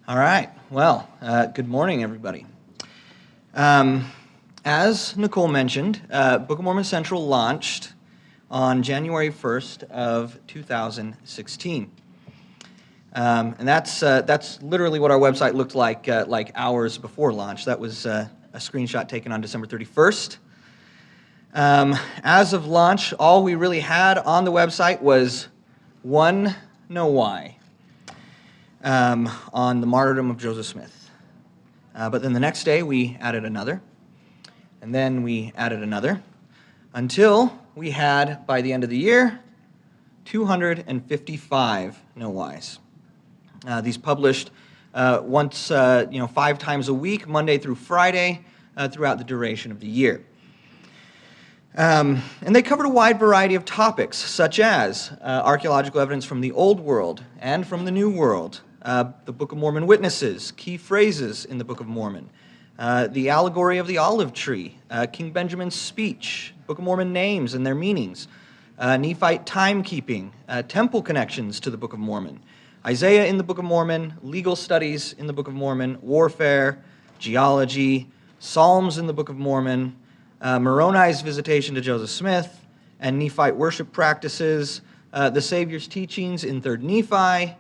All right. Well, good morning, everybody. As Nicole mentioned, Book of Mormon Central launched on January 1st of 2016. And that's literally what our website looked like hours before launch. That was a screenshot taken on December 31st. As of launch, all we really had on the website was one know why on the martyrdom of Joseph Smith. But then the next day we added another, and then we added another, until we had, by the end of the year, 255 know whys. These published once, 5 times a week, Monday through Friday, throughout the duration of the year. And they covered a wide variety of topics, such as archaeological evidence from the Old World and from the New World, the Book of Mormon witnesses, key phrases in the Book of Mormon, the allegory of the olive tree, King Benjamin's speech, Book of Mormon names and their meanings, Nephite timekeeping, temple connections to the Book of Mormon, Isaiah in the Book of Mormon, legal studies in the Book of Mormon, warfare, geology, Psalms in the Book of Mormon, Moroni's visitation to Joseph Smith, and Nephite worship practices, the Savior's teachings in 3rd Nephi,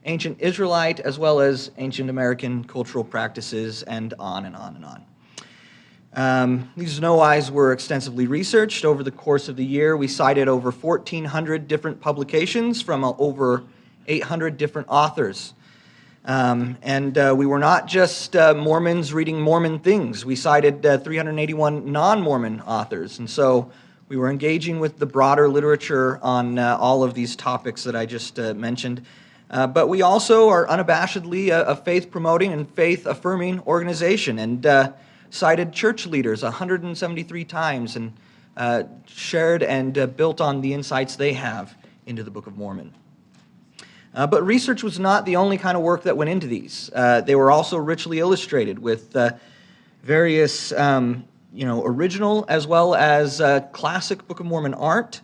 ancient Israelite, as well as ancient American cultural practices, and on and on and on. These know whys were extensively researched over the course of the year. We cited over 1,400 different publications from over 800 different authors. We were not just Mormons reading Mormon things. We cited 381 non-Mormon authors. And so we were engaging with the broader literature on all of these topics that I just mentioned. But we also are unabashedly a faith-promoting and faith-affirming organization, and cited church leaders 173 times and shared and built on the insights they have into the Book of Mormon. But research was not the only kind of work that went into these. They were also richly illustrated with various, original as well as classic Book of Mormon art,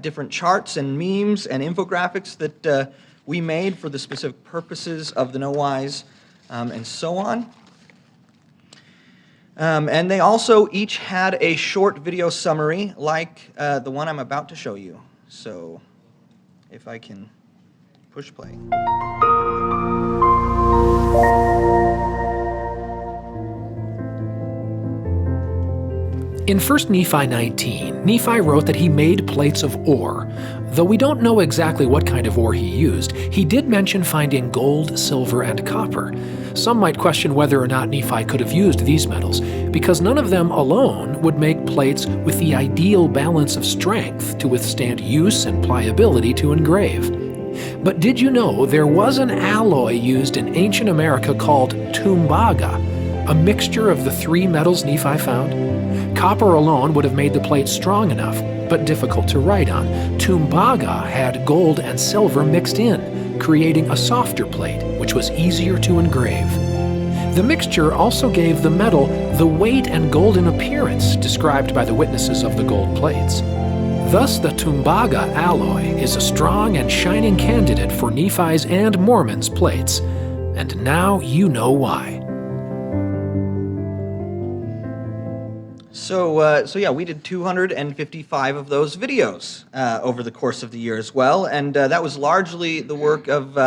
different charts and memes and infographics that we made for the specific purposes of the know whys, and so on. And they also each had a short video summary like the one I'm about to show you. So if I can push play. In 1 Nephi 19, Nephi wrote that he made plates of ore. Though we don't know exactly what kind of ore he used, he did mention finding gold, silver, and copper. Some might question whether or not Nephi could have used these metals, because none of them alone would make plates with the ideal balance of strength to withstand use and pliability to engrave. But did you know there was an alloy used in ancient America called tumbaga, a mixture of the 3 metals Nephi found? Copper alone would have made the plate strong enough, but difficult to write on. Tumbaga had gold and silver mixed in, creating a softer plate, which was easier to engrave. The mixture also gave the metal the weight and golden appearance described by the witnesses of the gold plates. Thus, the Tumbaga alloy is a strong and shining candidate for Nephi's and Mormon's plates. And now you know why. So we did 255 of those videos over the course of the year as well, and that was largely the work of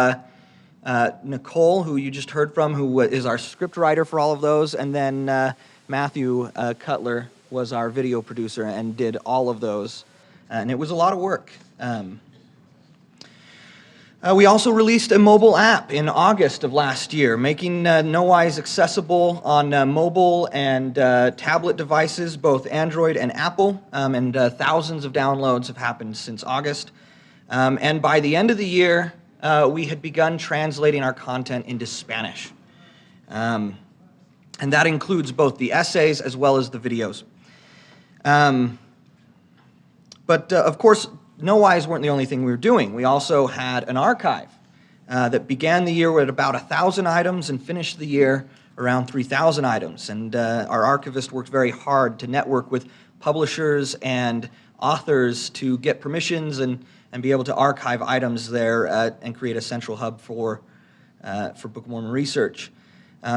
Nicole, who you just heard from, who is our script writer for all of those, and then Matthew Cutler was our video producer and did all of those, and it was a lot of work. We also released a mobile app in August of last year, making know whys accessible on mobile and tablet devices, both Android and Apple, and thousands of downloads have happened since August. And by the end of the year, we had begun translating our content into Spanish. And that includes both the essays as well as the videos. But of course, know whys weren't the only thing we were doing. We also had an archive that began the year with about 1,000 items and finished the year around 3,000 items. And our archivist worked very hard to network with publishers and authors to get permissions and be able to archive items there and create a central hub for for Book of Mormon research.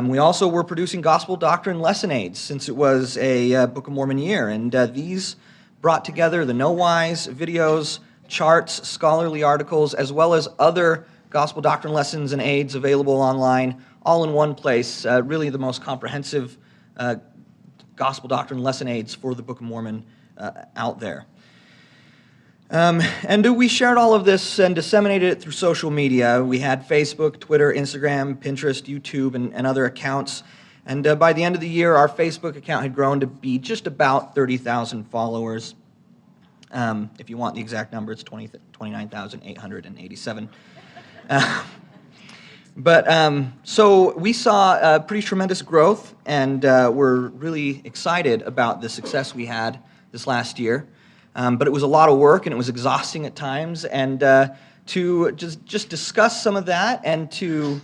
We also were producing gospel doctrine lesson aids since it was a Book of Mormon year, and these brought together the Know Whys videos, charts, scholarly articles, as well as other gospel doctrine lessons and aids available online, all in one place. Really the most comprehensive gospel doctrine lesson aids for the Book of Mormon out there. And we shared all of this and disseminated it through social media. We had Facebook, Twitter, Instagram, Pinterest, YouTube, and other accounts. And by the end of the year, our Facebook account had grown to be just about 30,000 followers. If you want the exact number, it's 29,887. So we saw pretty tremendous growth, and we're really excited about the success we had this last year. But it was a lot of work, and it was exhausting at times. And to just discuss some of that, and to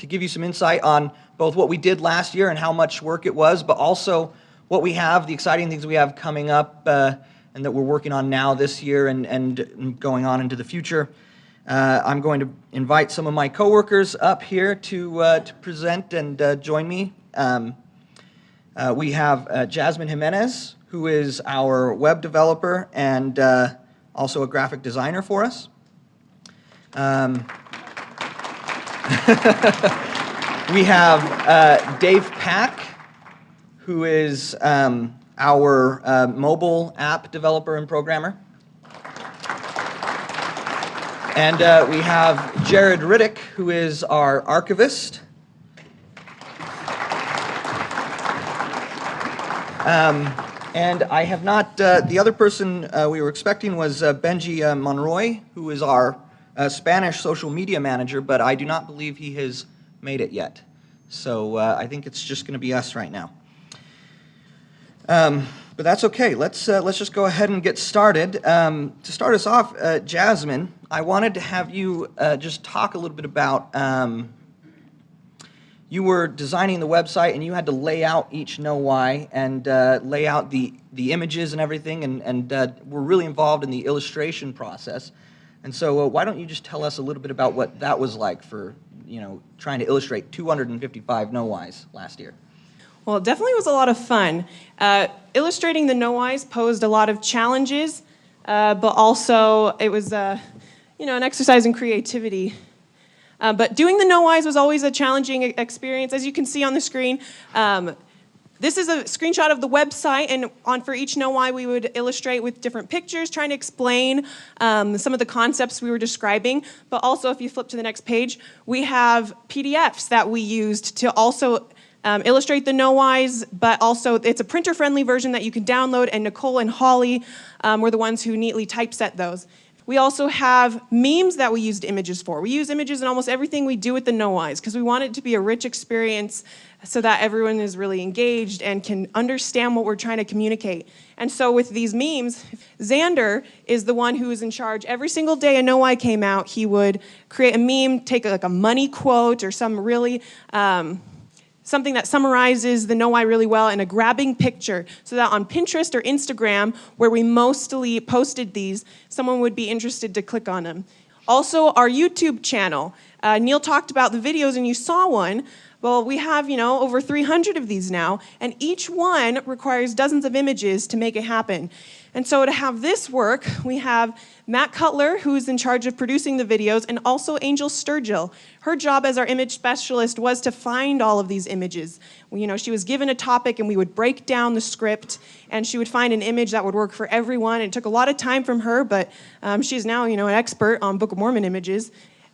give you some insight on both what we did last year and how much work it was, but also what we have, the exciting things we have coming up, and that we're working on now this year and going on into the future. I'm going to invite some of my coworkers up here to present and join me. We have Jasmine Jimenez, who is our web developer and also a graphic designer for us. We have Dave Pack, who is our mobile app developer and programmer. And we have Jared Riddick, who is our archivist. And I have not, the other person we were expecting was Benji Monroy, who is our Spanish social media manager, but I do not believe he has made it yet. So I think it's just going to be us right now. But that's okay. Let's just go ahead and get started. To start us off, Jasmine, I wanted to have you just talk a little bit about you were designing the website, and you had to lay out each Know Why and lay out the images and everything, and were really involved in the illustration process. And so why don't you just tell us a little bit about what that was like for, trying to illustrate 255 Know Whys last year? Well, it definitely was a lot of fun. Illustrating the Know Whys posed a lot of challenges, but also it was, an exercise in creativity. But doing the Know Whys was always a challenging experience. As you can see on the screen, this is a screenshot of the website, and for each Know Why we would illustrate with different pictures, trying to explain some of the concepts we were describing. But also, if you flip to the next page, we have PDFs that we used to also illustrate the Know Whys, but also it's a printer-friendly version that you can download, and Nicole and Holly were the ones who neatly typeset those. We also have memes that we used images for. We use images in almost everything we do with the Know Whys because we want it to be a rich experience so that everyone is really engaged and can understand what we're trying to communicate. And so with these memes, Xander is the one who is in charge. Every single day a Know Why came out, he would create a meme, take like a money quote or some really something that summarizes the Know Why really well in a grabbing picture so that on Pinterest or Instagram, where we mostly posted these, someone would be interested to click on them. Also, our YouTube channel. Neil talked about the videos and you saw one. Well, we have, over 300 of these now, and each one requires dozens of images to make it happen. And so to have this work, we have Matt Cutler, who's in charge of producing the videos, and also Angel Sturgill. Her job as our image specialist was to find all of these images. She was given a topic, and we would break down the script, and she would find an image that would work for everyone. It took a lot of time from her, but she's now, an expert on Book of Mormon images.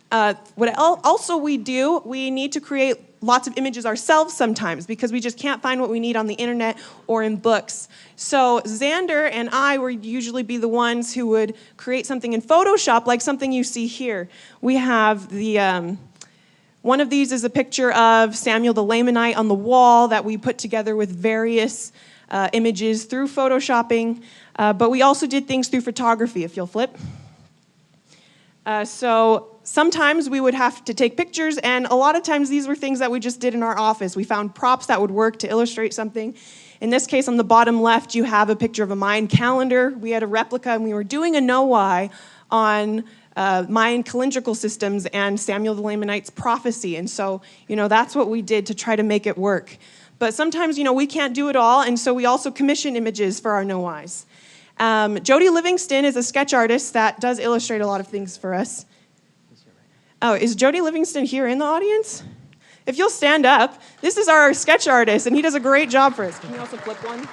What also we do, we need to create lots of images ourselves sometimes because we just can't find what we need on the internet or in books. So Xander and I would usually be the ones who would create something in Photoshop, like something you see here. We have the one of these is a picture of Samuel the Lamanite on the wall that we put together with various images through Photoshopping, but we also did things through photography, if you'll flip. So sometimes we would have to take pictures, and a lot of times these were things that we just did in our office. We found props that would work to illustrate something. In this case, on the bottom left, you have a picture of a Mayan calendar. We had a replica, and we were doing a Know Why on Mayan calendrical systems and Samuel the Lamanite's prophecy. And so, that's what we did to try to make it work. But sometimes, we can't do it all, and so we also commission images for our no-whys. Jody Livingston is a sketch artist that does illustrate a lot of things for us. Oh, is Jody Livingston here in the audience? If you'll stand up, this is our sketch artist, and he does a great job for us. Can you also flip one?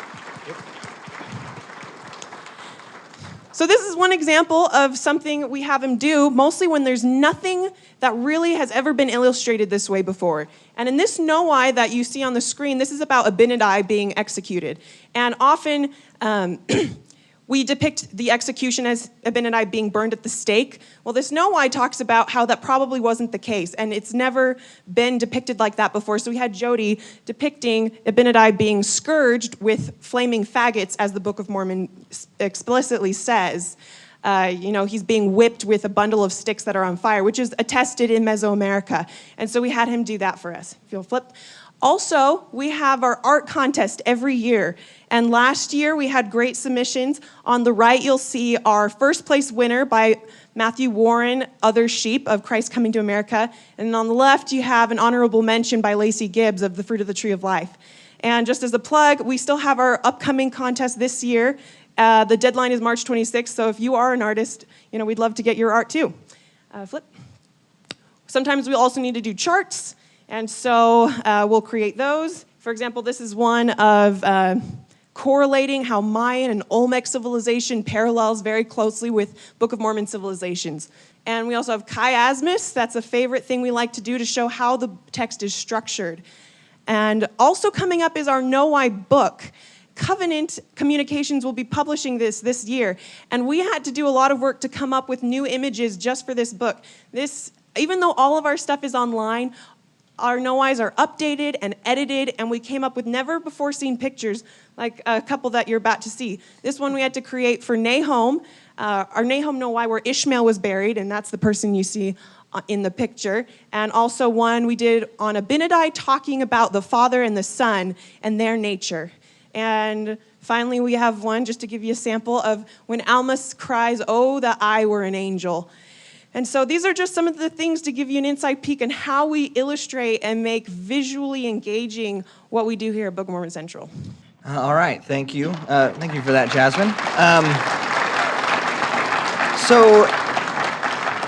So this is one example of something we have him do, mostly when there's nothing that really has ever been illustrated this way before. And in this no-why that you see on the screen, this is about Abinadi being executed. And often we depict the execution as Abinadi being burned at the stake. Well, this no-why talks about how that probably wasn't the case, and it's never been depicted like that before. So we had Jody depicting Abinadi being scourged with flaming faggots, as the Book of Mormon explicitly says. He's being whipped with a bundle of sticks that are on fire, which is attested in Mesoamerica. And so we had him do that for us. If you'll flip. Also, we have our art contest every year. And last year, we had great submissions. On the right, you'll see our first place winner by Matthew Warren, Other Sheep of Christ Coming to America. And on the left, you have an honorable mention by Lacey Gibbs of The Fruit of the Tree of Life. And just as a plug, we still have our upcoming contest this year. The deadline is March 26th, so if you are an artist, we'd love to get your art too. Flip. Sometimes we also need to do charts. And so we'll create those. For example, this is one of correlating how Mayan and Olmec civilization parallels very closely with Book of Mormon civilizations. And we also have chiasmus. That's a favorite thing we like to do to show how the text is structured. And also coming up is our no-why book. Covenant Communications will be publishing this year. And we had to do a lot of work to come up with new images just for this book. Even though all of our stuff is online, our no-whys are updated and edited, and we came up with never-before-seen pictures, like a couple that you're about to see. This one we had to create for Nahum, our Nahum no-why where Ishmael was buried, and that's the person you see in the picture. And also one we did on Abinadi talking about the Father and the Son and their nature. And finally, we have one, just to give you a sample, of when Alma cries, "Oh, that I were an angel." And so these are just some of the things to give you an inside peek on how we illustrate and make visually engaging what we do here at Book of Mormon Central. All right, thank you. Thank you for that, Jasmine. So,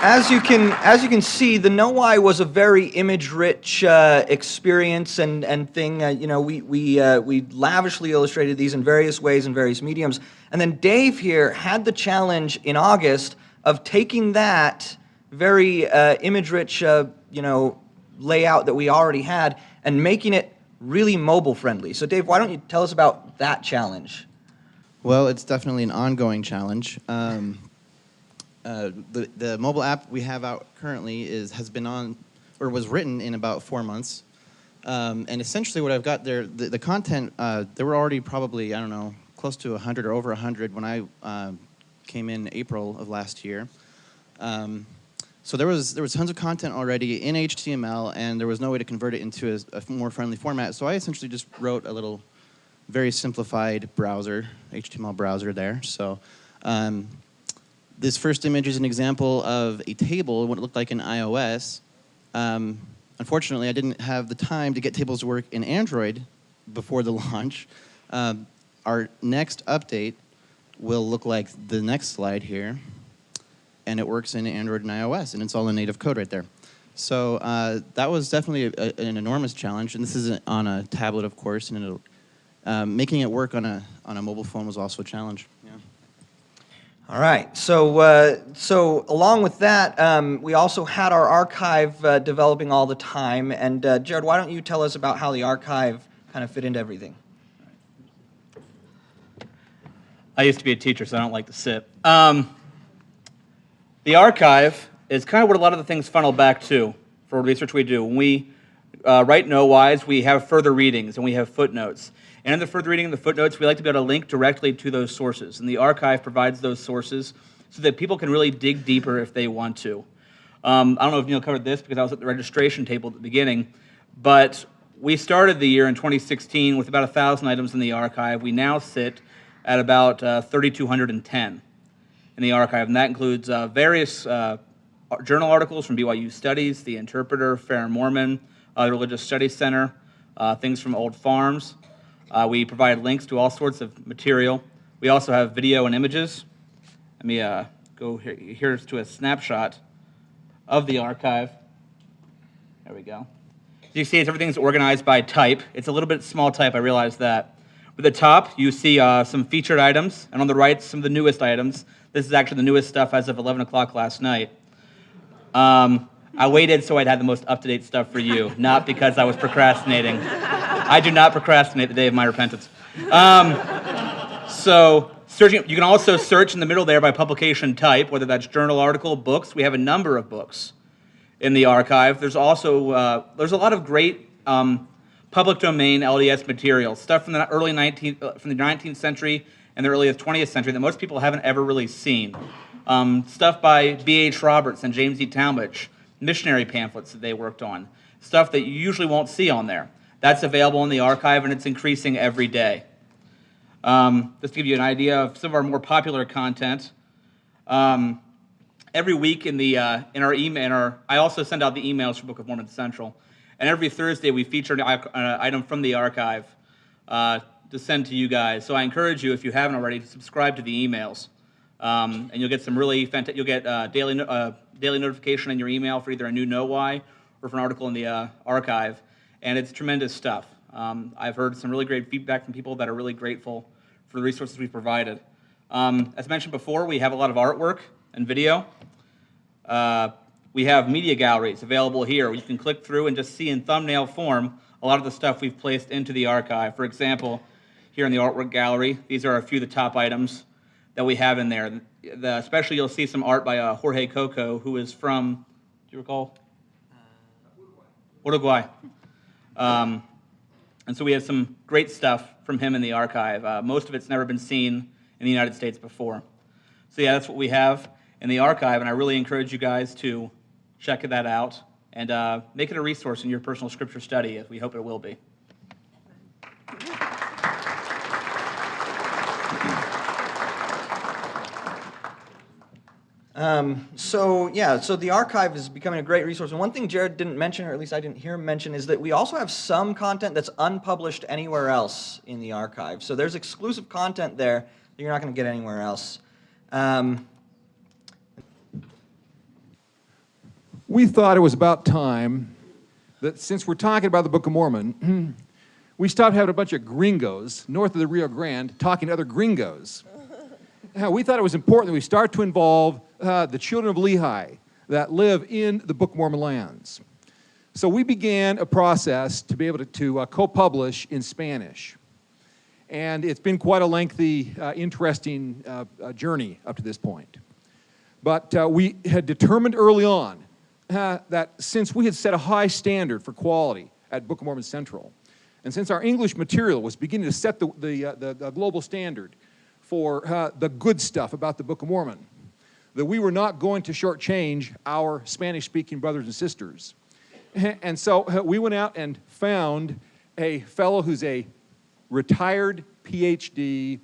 as you can see, the no-why was a very image-rich experience and thing. We lavishly illustrated these in various ways in various mediums, and then Dave here had the challenge in August of taking that very image-rich, layout that we already had and making it really mobile-friendly. So, Dave, why don't you tell us about that challenge? Well, it's definitely an ongoing challenge. The mobile app we have out currently was written in about 4 months. And essentially what I've got there, the content, there were already probably, close to 100 or over 100 when I came in April of last year. So there was tons of content already in HTML, and there was no way to convert it into a more friendly format. So I essentially just wrote a little very simplified browser, HTML browser there. So this first image is an example of a table, what it looked like in iOS. Unfortunately, I didn't have the time to get tables to work in Android before the launch. Our next update will look like the next slide here, and it works in Android and iOS, and it's all in native code right there. So that was definitely an enormous challenge, and this is on a tablet, of course, and making it work on a mobile phone was also a challenge. Yeah. All right. So along with that, we also had our archive developing all the time. And Jared, why don't you tell us about how the archive kind of fit into everything? I used to be a teacher, so I don't like to sit. The archive is kind of what a lot of the things funnel back to for research we do. When we write no-whys, we have further readings and we have footnotes. And in the further reading and the footnotes, we like to be able to link directly to those sources. And the archive provides those sources so that people can really dig deeper if they want to. I don't know if Neil covered this because I was at the registration table at the beginning, but we started the year in 2016 with about 1,000 items in the archive. We now sit at about 3,210. in the archive, and that includes various journal articles from BYU Studies, The Interpreter, Fair and Mormon, the Religious Studies Center, things from Old Farms. We provide links to all sorts of material. We also have video and images. Let me go here. Here's to a snapshot of the archive. There we go. So you see, everything's organized by type. It's a little bit small type, I realize that. At the top, you see some featured items, and on the right, some of the newest items. This is actually the newest stuff as of 11 o'clock last night. I waited so I'd have the most up-to-date stuff for you, not because I was procrastinating. I do not procrastinate the day of my repentance. So searching, you can also search in the middle there by publication type, whether that's journal, article, books. We have a number of books in the archive. There's also there's a lot of great public domain LDS material, stuff from the early 19th century and the early 20th century that most people haven't ever really seen. Stuff by B.H. Roberts and James E. Talmage, missionary pamphlets that they worked on, stuff that you usually won't see on there. That's available in the archive, and it's increasing every day. Just to give you an idea of some of our more popular content, every week in our email, I also send out the emails for Book of Mormon Central, and every Thursday we feature an item from the archive to send to you guys. So I encourage you, if you haven't already, to subscribe to the emails. And you'll get some really fantastic. You'll get daily notification in your email for either a new Know Why or for an article in the archive, and it's tremendous stuff. I've heard some really great feedback from people that are really grateful for the resources we've provided. As mentioned before, we have a lot of artwork and video. We have media galleries available here. You can click through and just see in thumbnail form a lot of the stuff we've placed into the archive. For example, here in the artwork gallery, these are a few of the top items that we have in there. Especially you'll see some art by Jorge Coco, who is from, do you recall? Uruguay. And so we have some great stuff from him in the archive. Most of it's never been seen in the United States before. So yeah, that's what we have in the archive, and I really encourage you guys to check that out and make it a resource in your personal scripture study, as we hope it will be. So the archive is becoming a great resource. And one thing Jared didn't mention, or at least I didn't hear him mention, is that we also have some content that's unpublished anywhere else in the archive. So there's exclusive content there that you're not going to get anywhere else. We thought it was about time that, since we're talking about the Book of Mormon, we stopped having a bunch of gringos north of the Rio Grande talking to other gringos. We thought it was important that we start to involve the children of Lehi that live in the Book of Mormon lands. So we began a process to be able to co-publish in Spanish. And it's been quite a lengthy, interesting journey up to this point. But we had determined early on that since we had set a high standard for quality at Book of Mormon Central, and since our English material was beginning to set the global standard for the good stuff about the Book of Mormon, that we were not going to shortchange our Spanish-speaking brothers and sisters. And so we went out and found a fellow who's a retired PhD,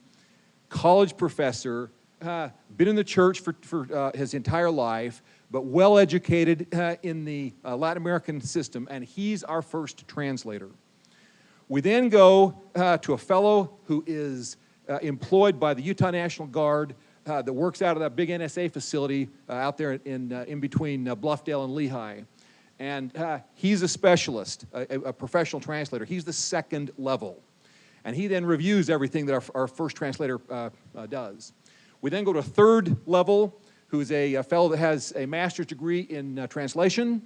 college professor, been in the church for his entire life, but well-educated in the Latin American system, and he's our first translator. We then go to a fellow who is employed by the Utah National Guard that works out of that big NSA facility out there in between Bluffdale and Lehi. And he's a specialist, a professional translator. He's the second level. And he then reviews everything that our first translator does. We then go to a third level, who's a fellow that has a master's degree in translation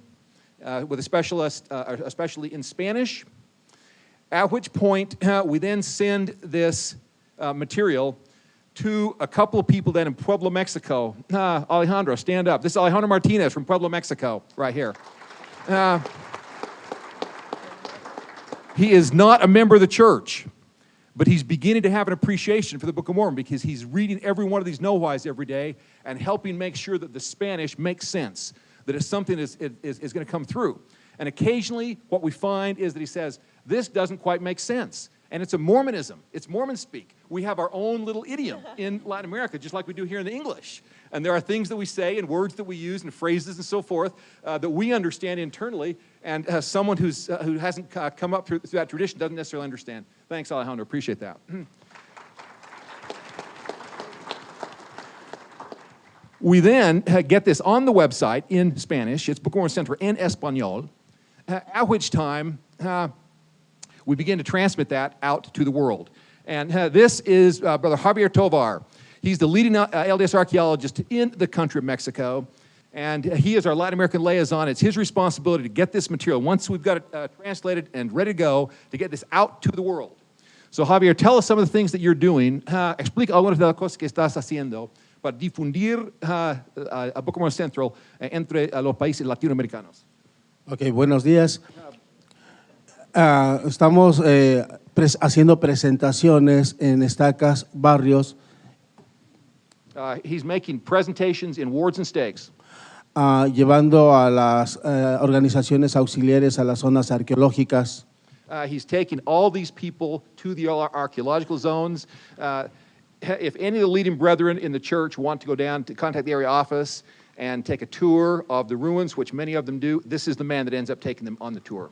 with a specialist, especially in Spanish. At which point, we then send this material to a couple of people down in Puebla, Mexico. Alejandro, stand up. This is Alejandro Martinez from Puebla, Mexico, right here. He is not a member of the church, but he's beginning to have an appreciation for the Book of Mormon because he's reading every one of these know-whys every day and helping make sure that the Spanish makes sense, that it's something is going to come through. And occasionally, what we find is that he says, this doesn't quite make sense. And it's a Mormonism. It's Mormon speak. We have our own little idiom in Latin America, just like we do here in the English. And there are things that we say and words that we use and phrases and so forth that we understand internally, and someone who hasn't come up through that tradition doesn't necessarily understand. Thanks, Alejandro. Appreciate that. We then get this on the website in Spanish. It's Book of Mormon Central en Español, at which time we begin to transmit that out to the world. And this is Brother Javier Tovar. He's the leading LDS archaeologist in the country of Mexico, and he is our Latin American liaison. It's his responsibility to get this material, once we've got it translated and ready to go, to get this out to the world. So Javier, tell us some of the things that you're doing. Explica algunas de las cosas que estás haciendo para difundir a Book of Mormon Central entre los países latinoamericanos. Ok, buenos días. Estamos haciendo presentaciones en estacas, barrios, He's making presentations in wards and stakes. Llevando a las organizaciones auxiliares a las zonas arqueológicas. He's taking all these people to the archaeological zones. If any of the leading brethren in the church want to go down to contact the area office and take a tour of the ruins, which many of them do, this is the man that ends up taking them on the tour.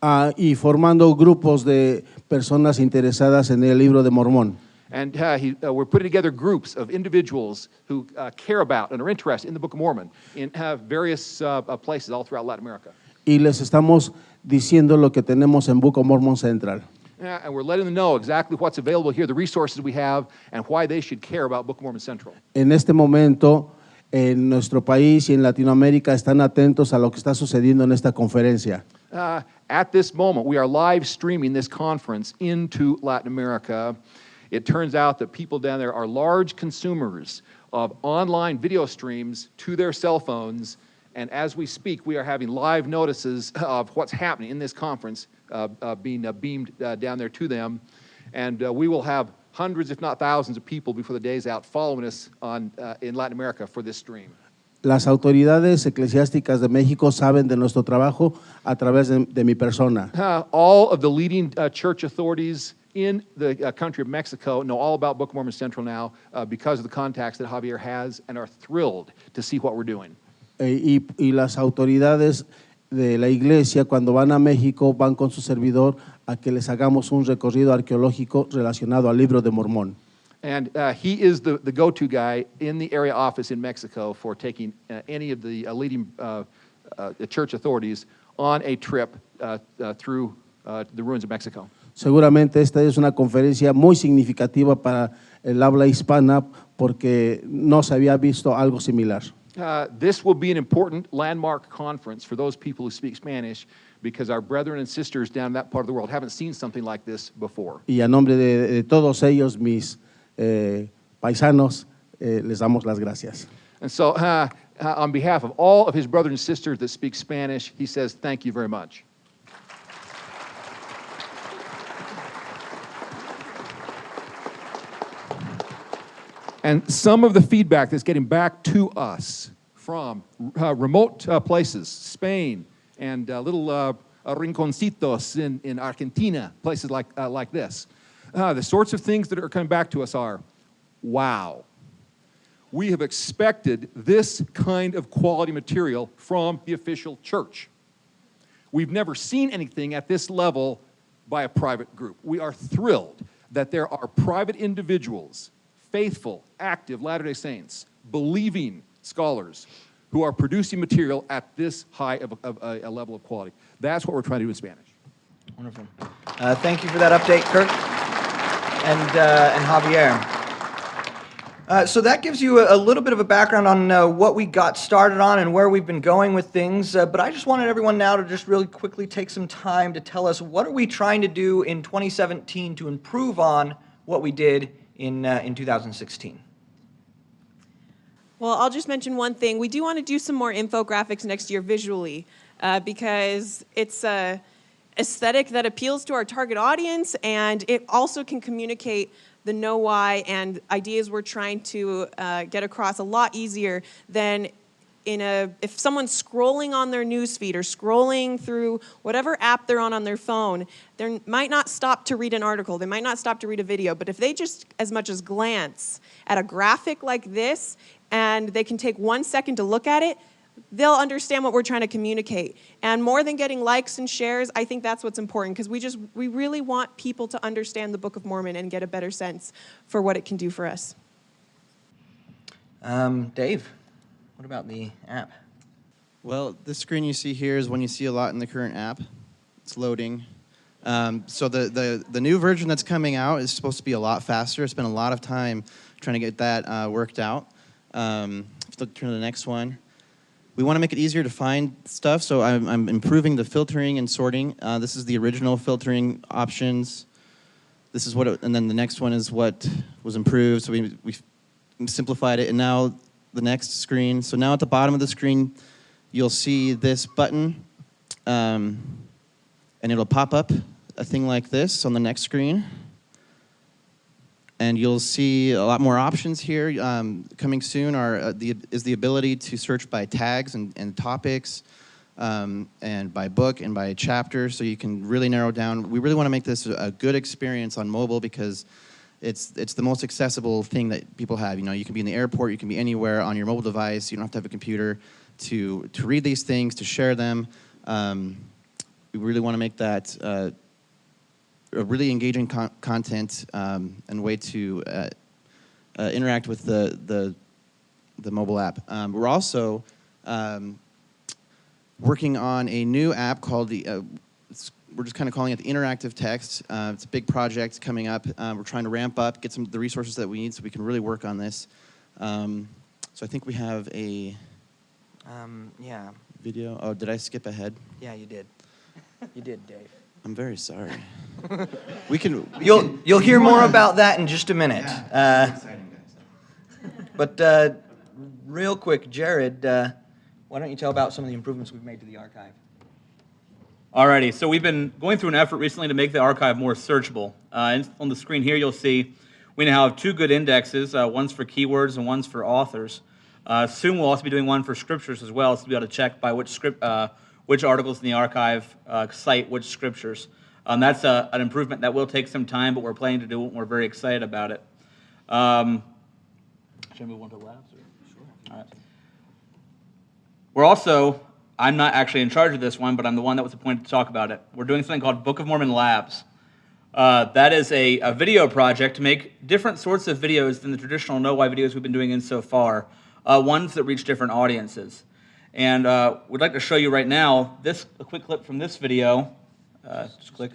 Y formando grupos de personas interesadas en el libro de Mormón. And we're putting together groups of individuals who care about and are interested in the Book of Mormon in various places all throughout Latin America. Y les estamos diciendo lo que tenemos en Book of Mormon Central. And we're letting them know exactly what's available here, the resources we have, and why they should care about Book of Mormon Central. En este momento, en nuestro país y en Latinoamérica están atentos a lo que está sucediendo en esta conferencia. At this moment, we are live streaming this conference into Latin America. It turns out that people down there are large consumers of online video streams to their cell phones. And as we speak, we are having live notices of what's happening in this conference being beamed down there to them. And we will have hundreds, if not thousands, of people before the day's out following us in Latin America for this stream. Las autoridades eclesiásticas de México saben de nuestro trabajo a través de mi persona. All of the leading church authorities in the country of Mexico know all about Book of Mormon Central now because of the contacts that Javier has, and are thrilled to see what we're doing. Y las autoridades de la iglesia, cuando van a México, van con su servidor a que les hagamos un recorrido arqueológico relacionado al libro de Mormón. And he is the go-to guy in the area office in Mexico for taking any of the leading the church authorities on a trip through the ruins of Mexico. Seguramente esta es una conferencia muy significativa para el habla hispana porque no se había visto algo similar. This will be an important landmark conference for those people who speak Spanish, because our brethren and sisters down in that part of the world haven't seen something like this before. Y a nombre de todos ellos, mis paisanos, les damos las gracias. And so on behalf of all of his brothers and sisters that speak Spanish, he says thank you very much. And some of the feedback that's getting back to us from remote places, Spain and little rinconcitos in Argentina, places like this, the sorts of things that are coming back to us are, wow, we have expected this kind of quality material from the official church. We've never seen anything at this level by a private group. We are thrilled that there are private individuals, faithful, active Latter-day Saints, believing scholars who are producing material at this high of a level of quality. That's what we're trying to do in Spanish. Wonderful. Thank you for that update, Kirk and Javier. So that gives you a little bit of a background on what we got started on and where we've been going with things. But I just wanted everyone now to just really quickly take some time to tell us, what are we trying to do in 2017 to improve on what we did in 2016? Well, I'll just mention one thing. We do want to do some more infographics next year visually because it's a aesthetic that appeals to our target audience, and it also can communicate the know why and ideas we're trying to get across a lot easier than if someone's scrolling on their newsfeed or scrolling through whatever app they're on their phone, they might not stop to read an article, they might not stop to read a video, but if they just as much as glance at a graphic like this, and they can take 1 second to look at it, they'll understand what we're trying to communicate. And more than getting likes and shares, I think that's what's important, because we really want people to understand the Book of Mormon and get a better sense for what it can do for us. Dave, what about the app? Well, this screen you see here is one you see a lot in the current app. It's loading. So the new version that's coming out is supposed to be a lot faster. I spent a lot of time trying to get that worked out. If you look, turn to the next one. We want to make it easier to find stuff, so I'm improving the filtering and sorting. This is the original filtering options. This is and then the next one is what was improved. So we simplified it, and now the next screen. So now at the bottom of the screen, you'll see this button, and it'll pop up a thing like this on the next screen. And you'll see a lot more options here. Coming soon is the ability to search by tags and topics, and by book and by chapter, so you can really narrow down. We really want to make this a good experience on mobile, because it's the most accessible thing that people have. You know, you can be in the airport, you can be anywhere on your mobile device. You don't have to have a computer to read these things, to share them. We really want to make that a really engaging content and way to interact with the mobile app. We're also working on a new app called we're just kind of calling it the interactive text. It's a big project coming up. We're trying to ramp up, get the resources that we need so we can really work on this. So I think we have a Yeah. video. Oh, did I skip ahead? Yeah, you did. You did, Dave. I'm very sorry. we can. You'll hear more about that in just a minute. Exciting, guys. But real quick, Jared, why don't you tell about some of the improvements we've made to the archive? Alrighty, so we've been going through an effort recently to make the archive more searchable. On the screen here, you'll see we now have 2 good indexes. One's for keywords and one's for authors. Soon we'll also be doing one for scriptures as well, so to be able to check by which articles in the archive cite which scriptures. That's an improvement that will take some time, but we're planning to do it, and we're very excited about it. Should I move on to labs? Sure. All right. We're also, I'm not actually in charge of this one, but I'm the one that was appointed to talk about it. We're doing something called Book of Mormon Labs. That is a video project to make different sorts of videos than the traditional Know Why videos we've been doing so far, ones that reach different audiences. And we'd like to show you right now a quick clip from this video. Just click.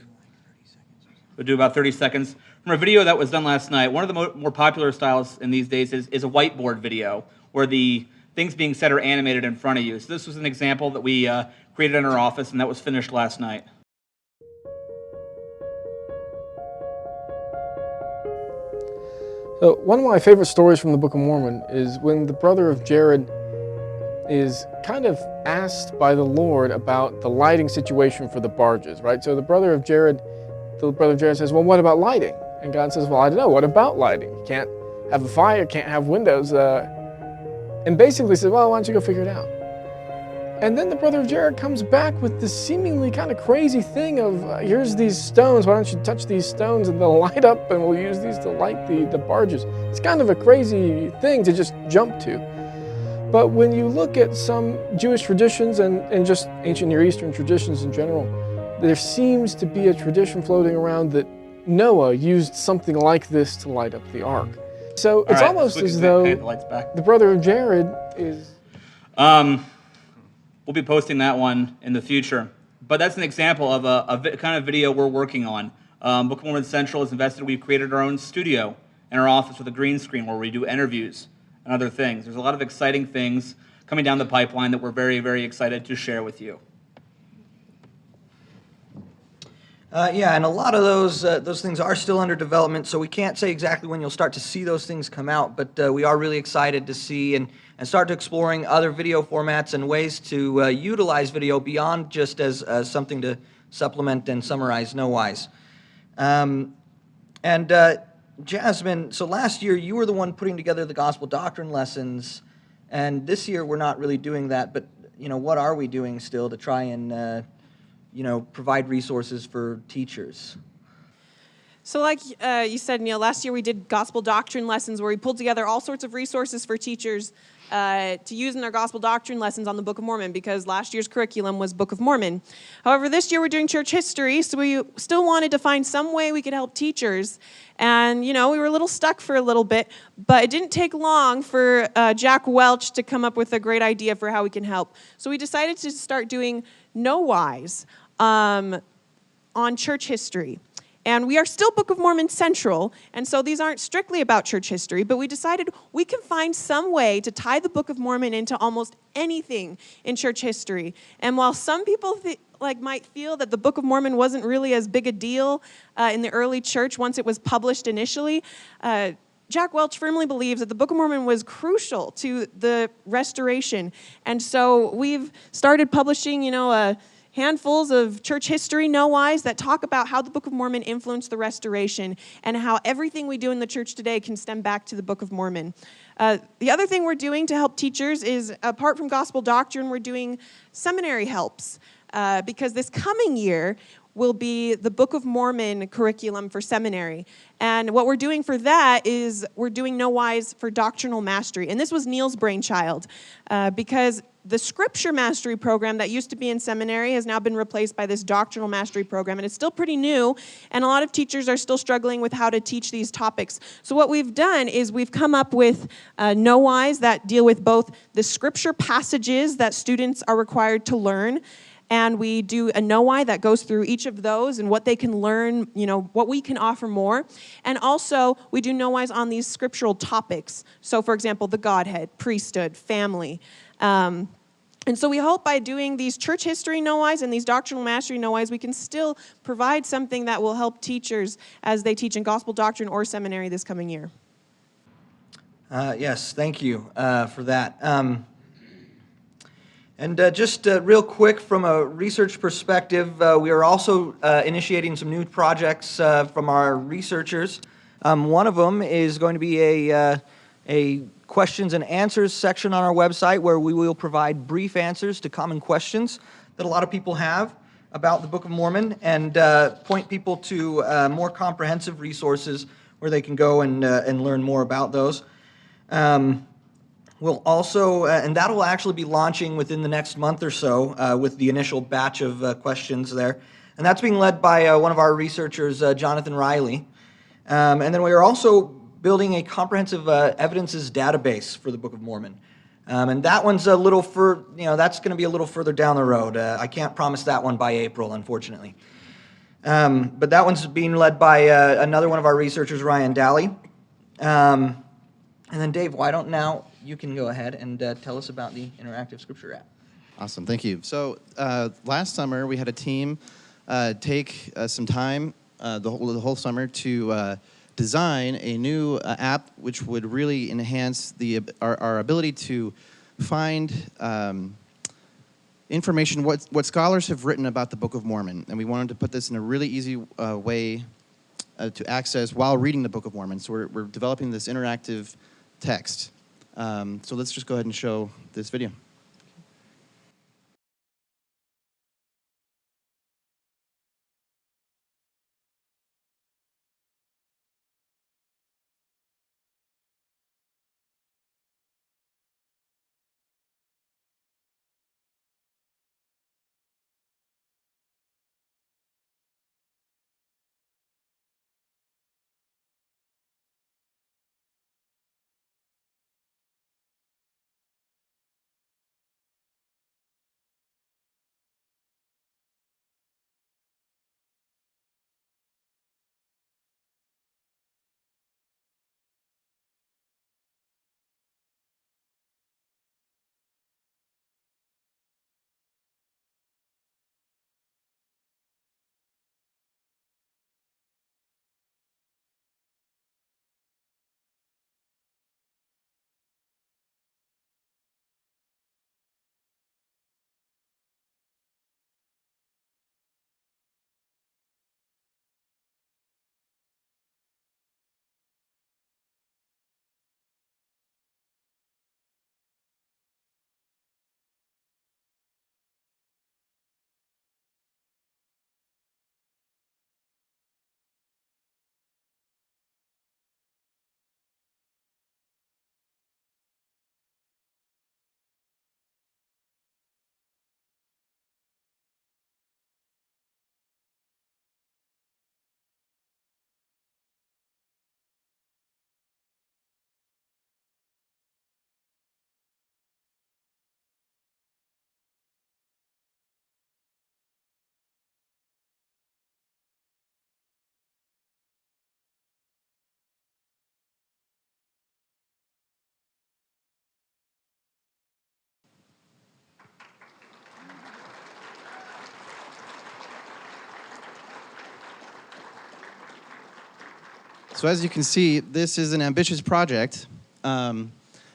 We'll do about 30 seconds. From a video that was done last night. One of the more popular styles in these days is a whiteboard video, where the things being said are animated in front of you. So this was an example that we created in our office, and that was finished last night. So one of my favorite stories from the Book of Mormon is when the brother of Jared is kind of asked by the Lord about the lighting situation for the barges, right? So the brother of Jared says, well, what about lighting? And God says, well, I don't know, what about lighting? You can't have a fire, can't have windows. And basically says, well, why don't you go figure it out? And then the brother of Jared comes back with this seemingly kind of crazy thing of, here's these stones, why don't you touch these stones and they'll light up and we'll use these to light the barges. It's kind of a crazy thing to just jump to. But when you look at some Jewish traditions and just ancient Near Eastern traditions in general, there seems to be a tradition floating around that Noah used something like this to light up the ark. So it's almost as though the brother of Jared is... We'll be posting that one in the future. But that's an example of a kind of video we're working on. Book of Mormon Central is invested. We've created our own studio in our office with a green screen where we do interviews and other things. There's a lot of exciting things coming down the pipeline that we're very, very excited to share with you. Yeah, and a lot of those things are still under development, so we can't say exactly when you'll start to see those things come out, but we are really excited to see and start to exploring other video formats and ways to utilize video beyond just as something to supplement and summarize Know-Whys. Jasmine, so last year you were the one putting together the gospel doctrine lessons, And this year we're not really doing that, but what are we doing still to try and provide resources for teachers? So like you said, Neil, last year we did gospel doctrine lessons where we pulled together all sorts of resources for teachers to use in their gospel doctrine lessons on the Book of Mormon, because last year's curriculum was Book of Mormon. However, this year we're doing church history, so we still wanted to find some way we could help teachers. And, we were a little stuck for a little bit, but it didn't take long for Jack Welch to come up with a great idea for how we can help. So we decided to start doing No Whys on church history. And we are still Book of Mormon central, and so these aren't strictly about church history, but we decided we can find some way to tie the Book of Mormon into almost anything in church history. And while some people might feel that the Book of Mormon wasn't really as big a deal in the early church once it was published initially, Jack Welch firmly believes that the Book of Mormon was crucial to the restoration. And so we've started publishing, handfuls of church history no-whys that talk about how the Book of Mormon influenced the restoration and how everything we do in the church today can stem back to the Book of Mormon. The other thing we're doing to help teachers is, apart from gospel doctrine, we're doing seminary helps, because this coming year will be the Book of Mormon curriculum for seminary. And what we're doing for that is we're doing no-whys for doctrinal mastery. And this was Neil's brainchild, because the scripture mastery program that used to be in seminary has now been replaced by this doctrinal mastery program, and it's still pretty new, and a lot of teachers are still struggling with how to teach these topics. So what we've done is we've come up with no-whys that deal with both the scripture passages that students are required to learn, and we do a no-why that goes through each of those and what they can learn, what we can offer more. And also, we do no-whys on these scriptural topics. So, for example, the Godhead, priesthood, family. And so we hope by doing these church history no-whys and these doctrinal mastery no-whys, we can still provide something that will help teachers as they teach in gospel doctrine or seminary this coming year. Yes, thank you for that. And just real quick, from a research perspective, we are also initiating some new projects from our researchers. One of them is going to be a questions and answers section on our website where we will provide brief answers to common questions that a lot of people have about the Book of Mormon, and point people to more comprehensive resources where they can go and learn more about those. We'll also, and that will actually be launching within the next month or so with the initial batch of questions there. And that's being led by one of our researchers, Jonathan Riley. And then we are also building a comprehensive evidences database for the Book of Mormon. And that one's a little that's going to be a little further down the road. I can't promise that one by April, unfortunately. But that one's being led by another one of our researchers, Ryan Daly. And then Dave, why don't now you can go ahead and tell us about the interactive scripture app. Awesome, thank you. So last summer we had a team take some time the whole summer to design a new app which would really enhance our ability to find information, what scholars have written about the Book of Mormon. And we wanted to put this in a really easy way to access while reading the Book of Mormon. So we're developing this interactive text. So let's just go ahead and show this video. So as you can see, this is an ambitious project, and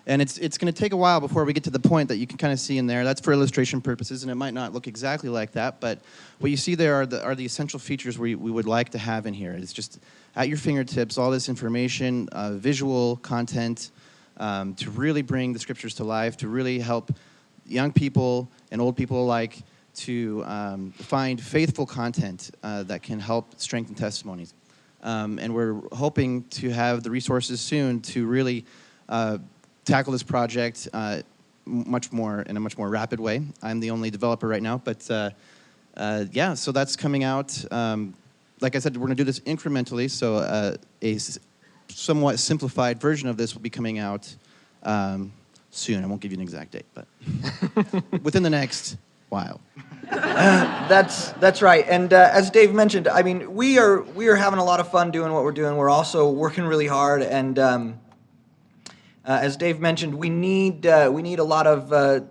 it's going to take a while before we get to the point that you can kind of see in there. That's for illustration purposes, and it might not look exactly like that, but what you see there are the essential features we would like to have in here. It's just at your fingertips, all this information, visual content, to really bring the scriptures to life, to really help young people and old people alike to find faithful content that can help strengthen testimonies. And we're hoping to have the resources soon to really tackle this project in a much more rapid way. I'm the only developer right now, but yeah, so that's coming out. Like I said, we're going to do this incrementally, so a somewhat simplified version of this will be coming out soon. I won't give you an exact date, but within the next while. That's right. And as Dave mentioned, I mean, we are having a lot of fun doing what we're doing. We're also working really hard, and as Dave mentioned, we need a lot of a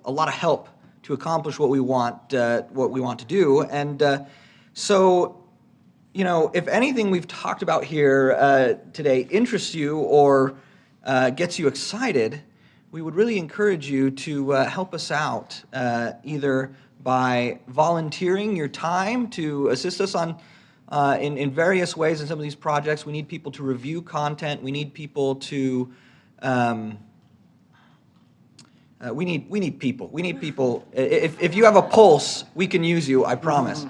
lot of help to accomplish what we want to do. And so, if anything we've talked about here today interests you or gets you excited, we would really encourage you to help us out, either by volunteering your time to assist us on in various ways in some of these projects. We need people to review content. We need people to we need people. We need people. If you have a pulse, we can use you. I promise.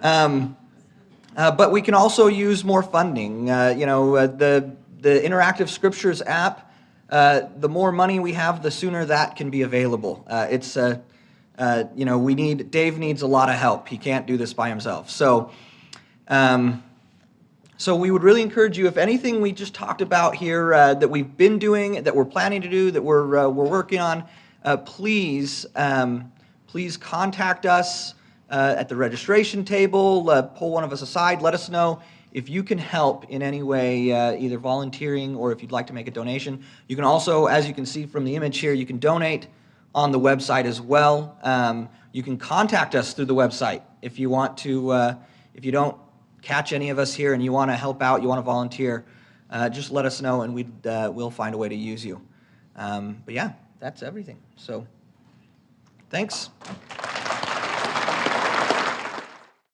But we can also use more funding. The Interactive Scriptures app. The more money we have, the sooner that can be available. Dave needs a lot of help. He can't do this by himself. So we would really encourage you, if anything we just talked about here that we've been doing, that we're planning to do, that we're working on, please contact us at the registration table. Pull one of us aside. Let us know if you can help in any way, either volunteering or if you'd like to make a donation. You can also, as you can see from the image here, you can donate on the website as well. You can contact us through the website if you want to. If you don't catch any of us here and you want to help out, you want to volunteer, just let us know and we'll find a way to use you. But yeah, that's everything. So thanks.